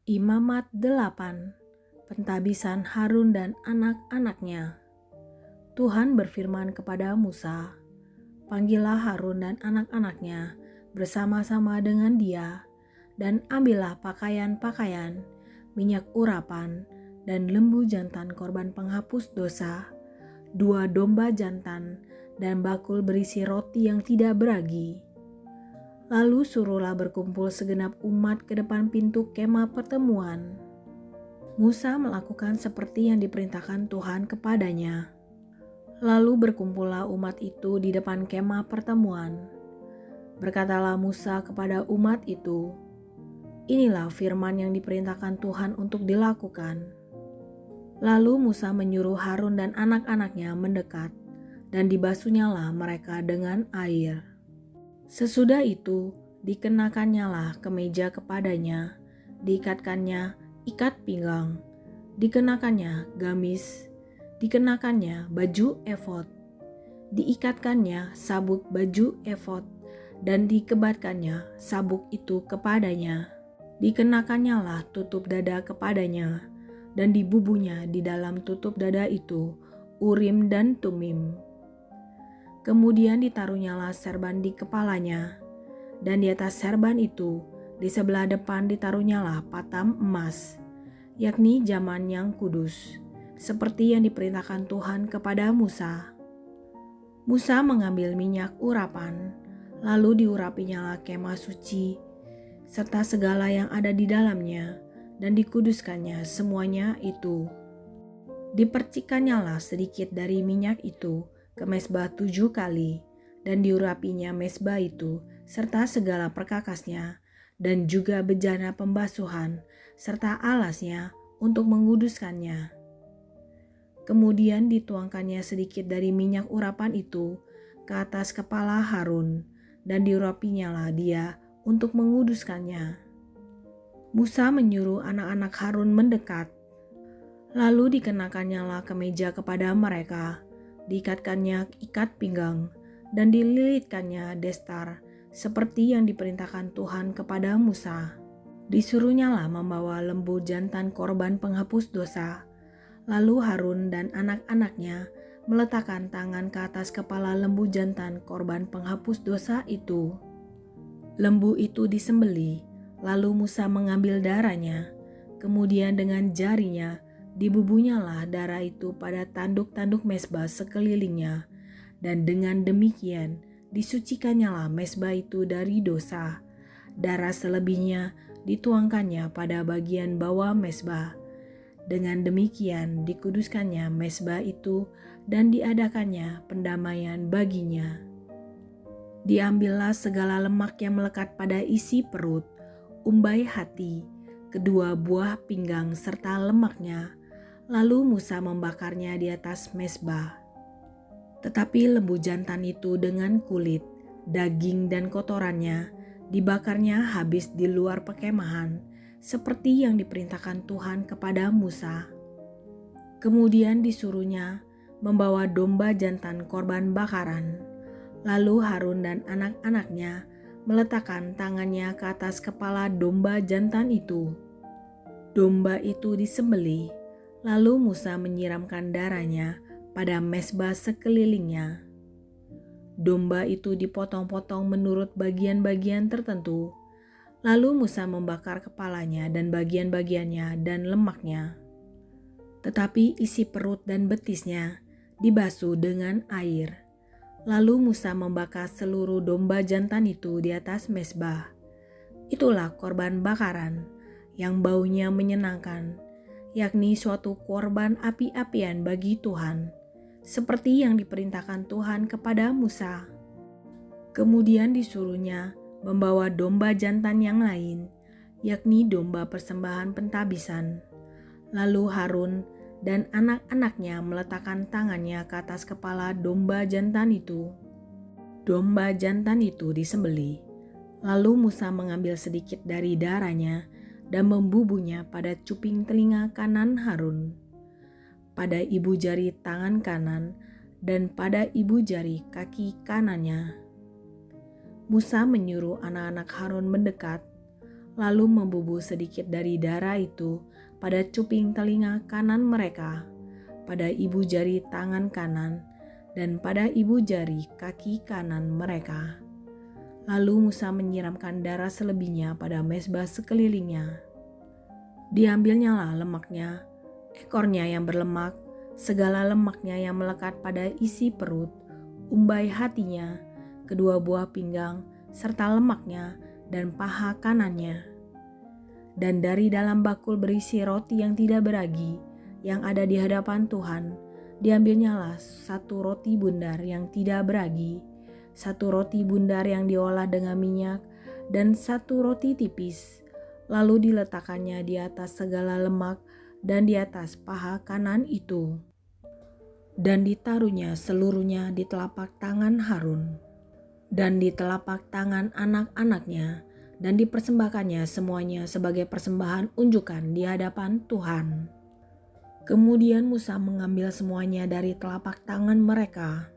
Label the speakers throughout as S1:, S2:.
S1: Imamat 8. Pentabisan Harun dan anak-anaknya. Tuhan berfirman kepada Musa, "Panggillah Harun dan anak-anaknya bersama-sama dengan dia, dan ambillah pakaian-pakaian, minyak urapan, dan lembu jantan korban penghapus dosa, 2 domba jantan, dan bakul berisi roti yang tidak beragi. Lalu suruhlah berkumpul segenap umat ke depan pintu kemah pertemuan." Musa melakukan seperti yang diperintahkan Tuhan kepadanya. Lalu berkumpullah umat itu di depan kemah pertemuan. Berkatalah Musa kepada umat itu, "Inilah firman yang diperintahkan Tuhan untuk dilakukan." Lalu Musa menyuruh Harun dan anak-anaknya mendekat, dan dibasuhnyalah mereka dengan air. Sesudah itu, dikenakannyalah kemeja kepadanya, diikatkannya ikat pinggang, dikenakannya gamis, dikenakannya baju efod, diikatkannya sabuk baju efod, dan dikebatkannya sabuk itu kepadanya. Dikenakannyalah tutup dada kepadanya, dan dibubuhnya di dalam tutup dada itu Urim dan Tumim. Kemudian ditaruhnyalah serban di kepalanya, dan di atas serban itu di sebelah depan ditaruhnyalah patam emas, yakni zaman yang kudus, seperti yang diperintahkan Tuhan kepada Musa. Musa mengambil minyak urapan, lalu diurapinyalah kemah suci, serta segala yang ada di dalamnya, dan dikuduskannya semuanya itu. Dipercikannyalah sedikit dari minyak itu ke mezbah 7 kali, dan diurapinya mezbah itu serta segala perkakasnya, dan juga bejana pembasuhan serta alasnya untuk menguduskannya. Kemudian dituangkannya sedikit dari minyak urapan itu ke atas kepala Harun, dan diurapinyalah dia untuk menguduskannya. Musa menyuruh anak-anak Harun mendekat. Lalu dikenakannyalah kemeja kepada mereka, diikatkannya ikat pinggang, dan dililitkannya destar, seperti yang diperintahkan Tuhan kepada Musa. Disuruhnyalah membawa lembu jantan korban penghapus dosa. Lalu Harun dan anak-anaknya meletakkan tangan ke atas kepala lembu jantan korban penghapus dosa itu. Lembu itu disembelih, lalu Musa mengambil darahnya, kemudian dengan jarinya dibubuhnyalah darah itu pada tanduk-tanduk mezbah sekelilingnya, dan dengan demikian disucikannyalah mezbah itu dari dosa. Darah selebihnya dituangkannya pada bagian bawah mezbah. Dengan demikian dikuduskannya mezbah itu dan diadakannya pendamaian baginya. Diambillah segala lemak yang melekat pada isi perut, umbai hati, kedua buah pinggang serta lemaknya. Lalu Musa membakarnya di atas mezbah. Tetapi lembu jantan itu dengan kulit, daging dan kotorannya dibakarnya habis di luar perkemahan, seperti yang diperintahkan Tuhan kepada Musa. Kemudian disuruhnya membawa domba jantan korban bakaran. Lalu Harun dan anak-anaknya meletakkan tangannya ke atas kepala domba jantan itu. Domba itu disembelih, lalu Musa menyiramkan darahnya pada mezbah sekelilingnya. Domba itu dipotong-potong menurut bagian-bagian tertentu. Lalu Musa membakar kepalanya dan bagian-bagiannya dan lemaknya. Tetapi isi perut dan betisnya dibasuh dengan air. Lalu Musa membakar seluruh domba jantan itu di atas mezbah. Itulah korban bakaran yang baunya menyenangkan, yakni suatu korban api-apian bagi Tuhan, seperti yang diperintahkan Tuhan kepada Musa. Kemudian disuruhnya membawa domba jantan yang lain, yakni domba persembahan pentabisan. Lalu Harun dan anak-anaknya meletakkan tangannya ke atas kepala domba jantan itu. Domba jantan itu disembelih. Lalu Musa mengambil sedikit dari darahnya dan membubuhnya pada cuping telinga kanan Harun, pada ibu jari tangan kanan, dan pada ibu jari kaki kanannya. Musa menyuruh anak-anak Harun mendekat, lalu membubuh sedikit dari darah itu pada cuping telinga kanan mereka, pada ibu jari tangan kanan, dan pada ibu jari kaki kanan mereka. Lalu Musa menyiramkan darah selebihnya pada mezbah sekelilingnya. Diambilnyalah lemaknya, ekornya yang berlemak, segala lemaknya yang melekat pada isi perut, umbai hatinya, kedua buah pinggang, serta lemaknya dan paha kanannya. Dan dari dalam bakul berisi roti yang tidak beragi, yang ada di hadapan Tuhan, diambilnyalah satu roti bundar yang tidak beragi, satu roti bundar yang diolah dengan minyak, dan satu roti tipis. Lalu diletakkannya di atas segala lemak dan di atas paha kanan itu. Dan ditaruhnya seluruhnya di telapak tangan Harun dan di telapak tangan anak-anaknya, dan dipersembahkannya semuanya sebagai persembahan unjukan di hadapan Tuhan. Kemudian Musa mengambil semuanya dari telapak tangan mereka,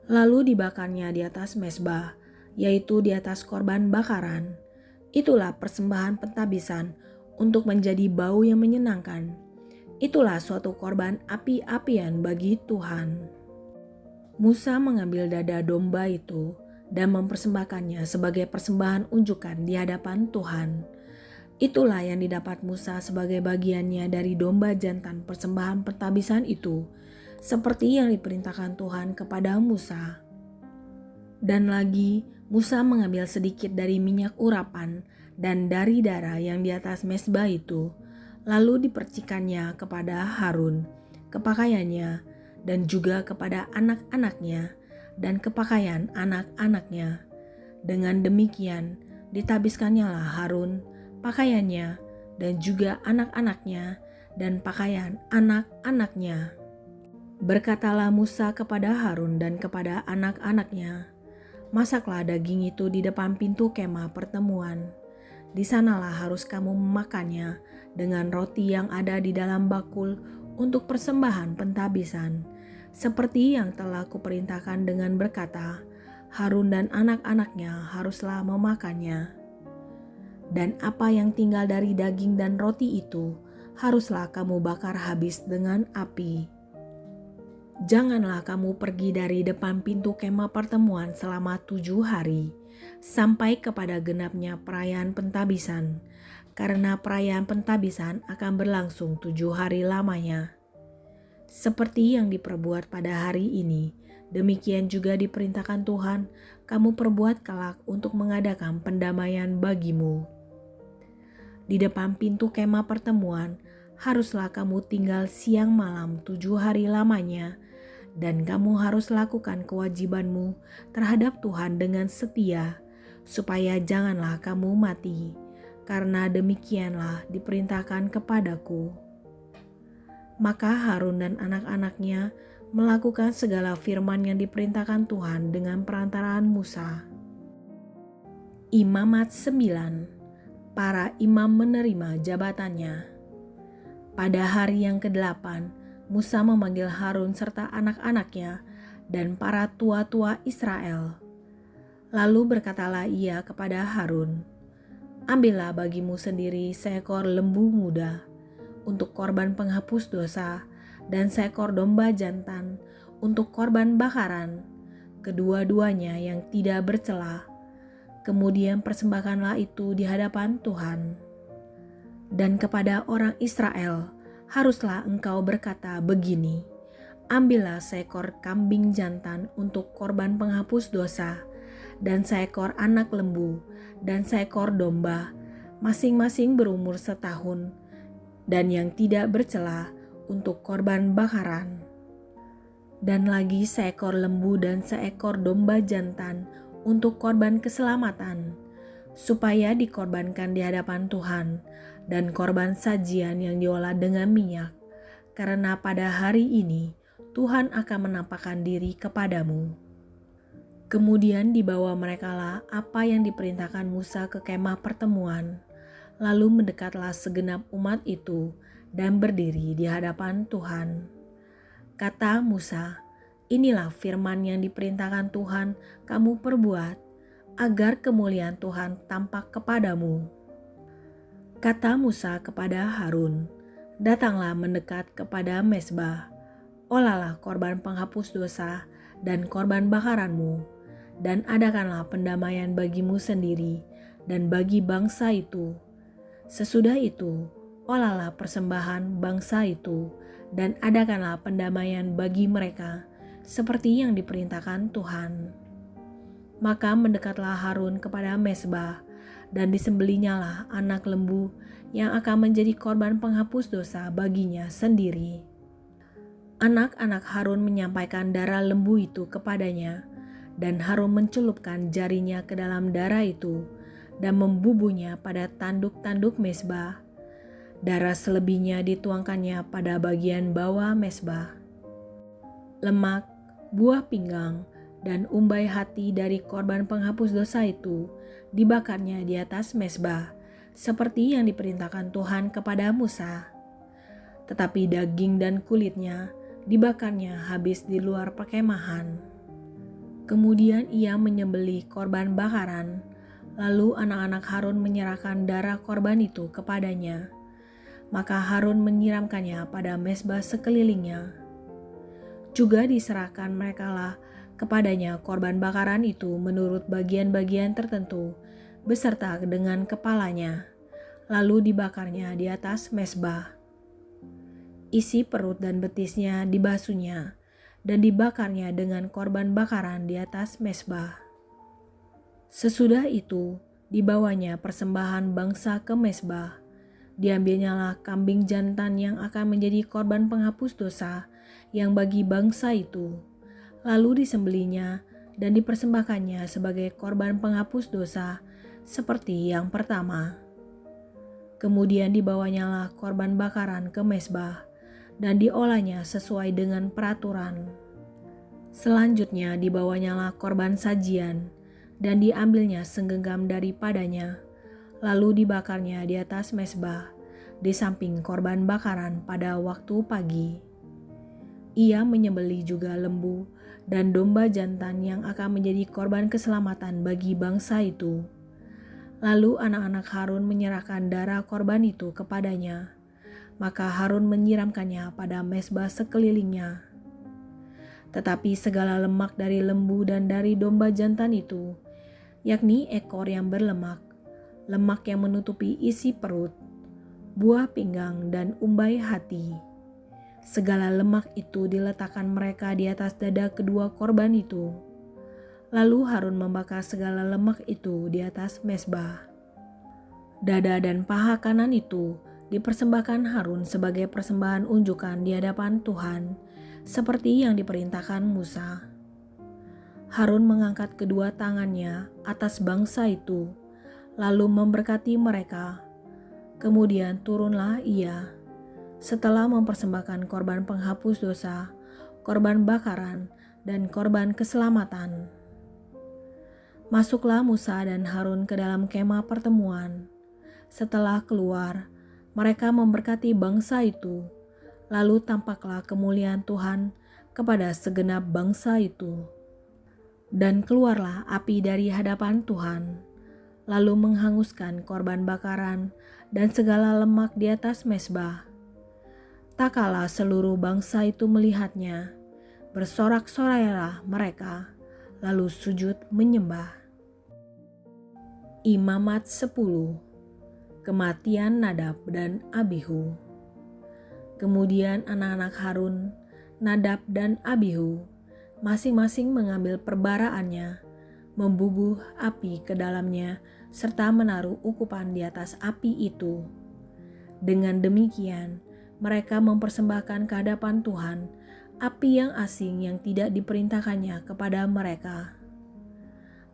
S1: lalu dibakarnya di atas mezbah, yaitu di atas korban bakaran. Itulah persembahan pentabisan untuk menjadi bau yang menyenangkan. Itulah suatu korban api-apian bagi Tuhan. Musa mengambil dada domba itu dan mempersembahkannya sebagai persembahan unjukan di hadapan Tuhan. Itulah yang didapat Musa sebagai bagiannya dari domba jantan persembahan pentabisan itu, seperti yang diperintahkan Tuhan kepada Musa. Dan lagi Musa mengambil sedikit dari minyak urapan dan dari darah yang di atas mezbah itu, lalu dipercikannya kepada Harun, kepakaiannya, dan juga kepada anak-anaknya dan kepakaian anak-anaknya. Dengan demikian ditabiskannya Harun, pakaiannya, dan juga anak-anaknya dan pakaian anak-anaknya. Berkatalah Musa kepada Harun dan kepada anak-anaknya, "Masaklah daging itu di depan pintu kemah pertemuan. Di sanalah harus kamu memakannya dengan roti yang ada di dalam bakul untuk persembahan pentabisan, seperti yang telah kuperintahkan dengan berkata, Harun dan anak-anaknya haruslah memakannya. Dan apa yang tinggal dari daging dan roti itu haruslah kamu bakar habis dengan api. Janganlah kamu pergi dari depan pintu kemah pertemuan selama 7 hari, sampai kepada genapnya perayaan pentabisan, karena perayaan pentabisan akan berlangsung 7 hari lamanya. Seperti yang diperbuat pada hari ini, demikian juga diperintahkan Tuhan, kamu perbuat kelak untuk mengadakan pendamaian bagimu. Di depan pintu kemah pertemuan, haruslah kamu tinggal siang malam 7 hari lamanya, dan kamu harus lakukan kewajibanmu terhadap Tuhan dengan setia, supaya janganlah kamu mati, karena demikianlah diperintahkan kepadaku." Maka Harun dan anak-anaknya melakukan segala firman yang diperintahkan Tuhan dengan perantaraan Musa. Imamat 9. Para imam menerima jabatannya. Pada hari yang ke-8, Musa memanggil Harun serta anak-anaknya dan para tua-tua Israel. Lalu berkatalah ia kepada Harun, "Ambillah bagimu sendiri seekor lembu muda untuk korban penghapus dosa dan seekor domba jantan untuk korban bakaran, kedua-duanya yang tidak bercela. Kemudian persembahkanlah itu di hadapan Tuhan. Dan kepada orang Israel, haruslah engkau berkata begini, ambillah seekor kambing jantan untuk korban penghapus dosa, dan seekor anak lembu, dan seekor domba, masing-masing berumur setahun, dan yang tidak bercela untuk korban bakaran. Dan lagi seekor lembu dan seekor domba jantan untuk korban keselamatan, supaya dikorbankan di hadapan Tuhan, dan korban sajian yang diolah dengan minyak, karena pada hari ini Tuhan akan menampakkan diri kepadamu." Kemudian dibawa merekalah apa yang diperintahkan Musa ke kemah pertemuan, lalu mendekatlah segenap umat itu dan berdiri di hadapan Tuhan. Kata Musa, "Inilah firman yang diperintahkan Tuhan kamu perbuat. agar kemuliaan Tuhan tampak kepadamu. Kata Musa kepada Harun, datanglah mendekat kepada mezbah, olahlah korban penghapus dosa dan korban bakaranmu, dan adakanlah pendamaian bagimu sendiri dan bagi bangsa itu. Sesudah itu, olahlah persembahan bangsa itu, dan adakanlah pendamaian bagi mereka, seperti yang diperintahkan Tuhan. Maka mendekatlah Harun kepada mezbah, dan disembelihnyalah anak lembu yang akan menjadi korban penghapus dosa baginya sendiri. Anak-anak Harun menyampaikan darah lembu itu kepadanya, dan Harun mencelupkan jarinya ke dalam darah itu dan membubuhnya pada tanduk-tanduk mezbah. Darah selebihnya dituangkannya pada bagian bawah mezbah. Lemak, buah pinggang, dan umbai hati dari korban penghapus dosa itu dibakarnya di atas mezbah, seperti yang diperintahkan Tuhan kepada Musa. Tetapi daging dan kulitnya dibakarnya habis di luar perkemahan. Kemudian ia menyembelih korban bakaran, lalu anak-anak Harun menyerahkan darah korban itu kepadanya. Maka Harun menyiramkannya pada mezbah sekelilingnya. Juga diserahkan merekalah kepadanya korban bakaran itu menurut bagian-bagian tertentu beserta dengan kepalanya, lalu dibakarnya di atas mezbah. Isi perut dan betisnya dibasuhnya dan dibakarnya dengan korban bakaran di atas mezbah. Sesudah itu dibawanya persembahan bangsa ke mezbah. Diambilnyalah kambing jantan yang akan menjadi korban penghapus dosa yang bagi bangsa itu, lalu disembelihnya dan dipersembahkannya sebagai korban penghapus dosa seperti yang pertama. Kemudian dibawanyalah korban bakaran ke mezbah dan diolahnya sesuai dengan peraturan. Selanjutnya dibawanyalah korban sajian dan diambilnya segenggam daripadanya, lalu dibakarnya di atas mezbah di samping korban bakaran pada waktu pagi. Ia menyembelih juga lembu dan domba jantan yang akan menjadi korban keselamatan bagi bangsa itu. Lalu anak-anak Harun menyerahkan darah korban itu kepadanya, maka Harun menyiramkannya pada mezbah sekelilingnya. Tetapi segala lemak dari lembu dan dari domba jantan itu, yakni ekor yang berlemak, lemak yang menutupi isi perut, buah pinggang dan umbai hati, segala lemak itu diletakkan mereka di atas dada kedua korban itu. Lalu Harun membakar segala lemak itu di atas mezbah. Dada dan paha kanan itu dipersembahkan Harun sebagai persembahan unjukan di hadapan Tuhan, seperti yang diperintahkan Musa. Harun mengangkat kedua tangannya atas bangsa itu, lalu memberkati mereka. Kemudian turunlah ia, setelah mempersembahkan korban penghapus dosa, korban bakaran, dan korban keselamatan. Masuklah Musa dan Harun ke dalam kemah pertemuan. Setelah keluar, mereka memberkati bangsa itu, lalu tampaklah kemuliaan Tuhan kepada segenap bangsa itu. Dan keluarlah api dari hadapan Tuhan, lalu menghanguskan korban bakaran dan segala lemak di atas mezbah. Tak kala seluruh bangsa itu melihatnya, bersorak-sorailah mereka, lalu sujud menyembah. Imamat 10. Kematian Nadab dan Abihu. Kemudian anak-anak Harun, Nadab dan Abihu, masing-masing mengambil perbaraannya, membubuh api ke dalamnya, serta menaruh ukupan di atas api itu. Dengan demikian, mereka mempersembahkan ke hadapan Tuhan api yang asing yang tidak diperintahkannya kepada mereka.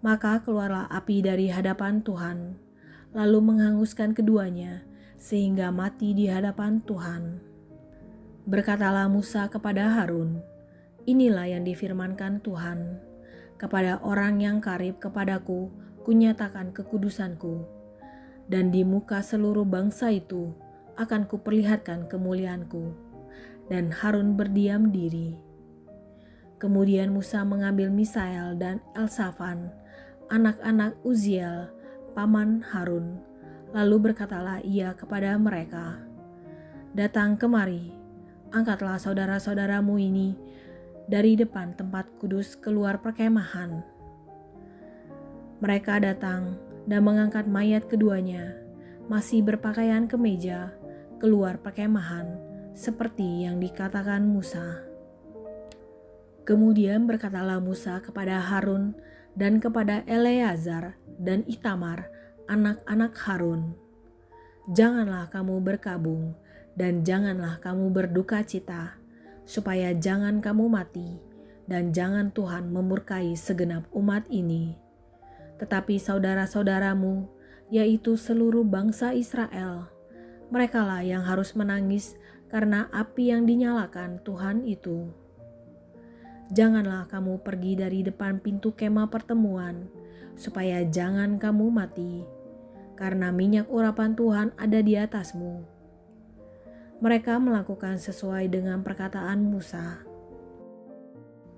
S1: Maka keluarlah api dari hadapan Tuhan, lalu menghanguskan keduanya, sehingga mati di hadapan Tuhan. Berkatalah Musa kepada Harun, inilah yang difirmankan Tuhan, kepada orang yang karib kepadaku, kunyatakan kekudusanku, dan di muka seluruh bangsa itu akan kuperlihatkan kemuliaanku. Dan Harun berdiam diri. Kemudian Musa mengambil Misael dan Elsafan, anak-anak Uziel, paman Harun. Lalu berkatalah ia kepada mereka, "Datang kemari, angkatlah saudara-saudaramu ini dari depan tempat kudus keluar perkemahan." Mereka datang dan mengangkat mayat keduanya, masih berpakaian kemeja, keluar perkemahan, seperti yang dikatakan Musa. Kemudian berkatalah Musa kepada Harun dan kepada Eleazar dan Itamar, anak-anak Harun, "Janganlah kamu berkabung dan janganlah kamu berduka cita, supaya jangan kamu mati dan jangan Tuhan memurkai segenap umat ini. Tetapi saudara-saudaramu, yaitu seluruh bangsa Israel, merekalah yang harus menangis karena api yang dinyalakan Tuhan itu. Janganlah kamu pergi dari depan pintu kemah pertemuan, supaya jangan kamu mati, karena minyak urapan Tuhan ada di atasmu." Mereka melakukan sesuai dengan perkataan Musa.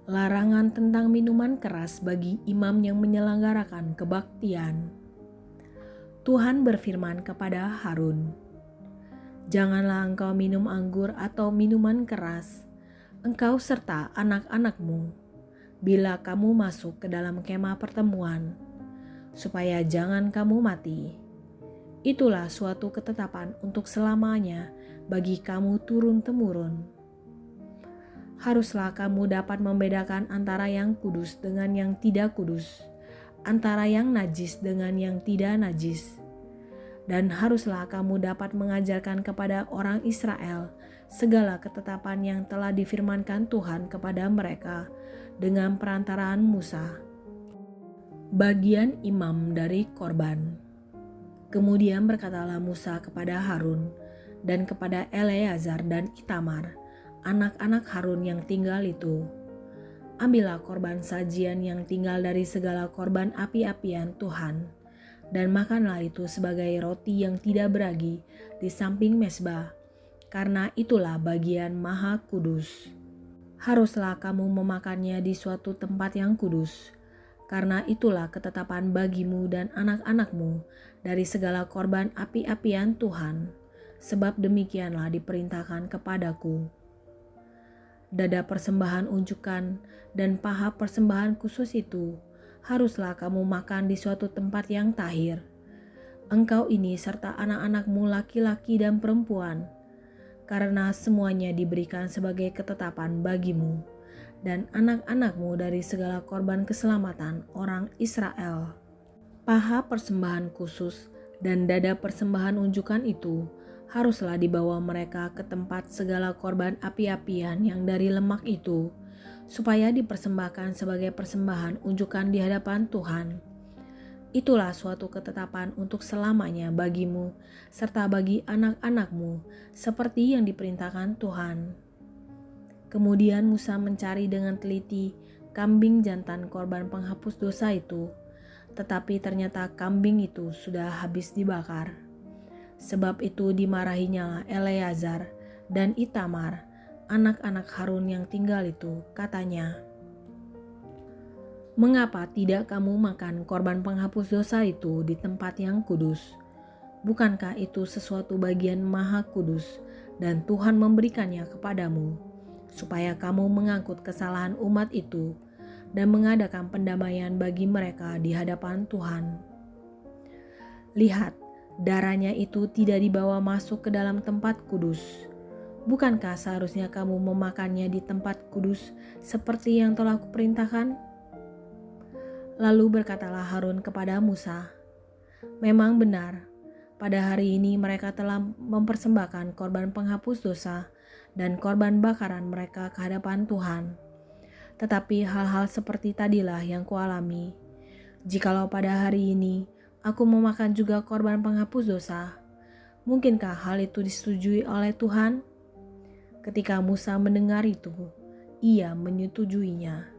S1: Larangan tentang minuman keras bagi imam yang menyelenggarakan kebaktian. Tuhan berfirman kepada Harun, "Janganlah engkau minum anggur atau minuman keras, engkau serta anak-anakmu, bila kamu masuk ke dalam kemah pertemuan, supaya jangan kamu mati. Itulah suatu ketetapan untuk selamanya bagi kamu turun-temurun. Haruslah kamu dapat membedakan antara yang kudus dengan yang tidak kudus, antara yang najis dengan yang tidak najis. Dan haruslah kamu dapat mengajarkan kepada orang Israel segala ketetapan yang telah difirmankan Tuhan kepada mereka dengan perantaraan Musa." Bagian imam dari korban. Kemudian berkatalah Musa kepada Harun dan kepada Eleazar dan Itamar, anak-anak Harun yang tinggal itu, "Ambillah korban sajian yang tinggal dari segala korban api-apian Tuhan, dan makanlah itu sebagai roti yang tidak beragi di samping mezbah, karena itulah bagian maha kudus. Haruslah kamu memakannya di suatu tempat yang kudus, karena itulah ketetapan bagimu dan anak-anakmu dari segala korban api-apian Tuhan, sebab demikianlah diperintahkan kepadaku. Dada persembahan unjukan dan paha persembahan khusus itu haruslah kamu makan di suatu tempat yang tahir. Engkau ini serta anak-anakmu laki-laki dan perempuan, karena semuanya diberikan sebagai ketetapan bagimu dan anak-anakmu dari segala korban keselamatan orang Israel. Paha persembahan khusus dan dada persembahan unjukan itu haruslah dibawa mereka ke tempat segala korban api-apian yang dari lemak itu, supaya dipersembahkan sebagai persembahan unjukan di hadapan Tuhan. Itulah suatu ketetapan untuk selamanya bagimu serta bagi anak-anakmu, seperti yang diperintahkan Tuhan." Kemudian Musa mencari dengan teliti kambing jantan korban penghapus dosa itu, tetapi ternyata kambing itu sudah habis dibakar. Sebab itu dimarahinya Eleazar dan Itamar, anak-anak Harun yang tinggal itu, katanya, "Mengapa tidak kamu makan korban penghapus dosa itu di tempat yang kudus? Bukankah itu sesuatu bagian maha kudus dan Tuhan memberikannya kepadamu, supaya kamu mengangkut kesalahan umat itu dan mengadakan pendamaian bagi mereka di hadapan Tuhan? Lihat, darahnya itu tidak dibawa masuk ke dalam tempat kudus. Bukankah seharusnya kamu memakannya di tempat kudus seperti yang telah kuperintahkan?" Lalu berkatalah Harun kepada Musa, "Memang benar, pada hari ini mereka telah mempersembahkan korban penghapus dosa dan korban bakaran mereka ke hadapan Tuhan. Tetapi hal-hal seperti tadilah yang kualami. Jikalau pada hari ini aku memakan juga korban penghapus dosa, mungkinkah hal itu disetujui oleh Tuhan?" Ketika Musa mendengar itu, ia menyetujuinya.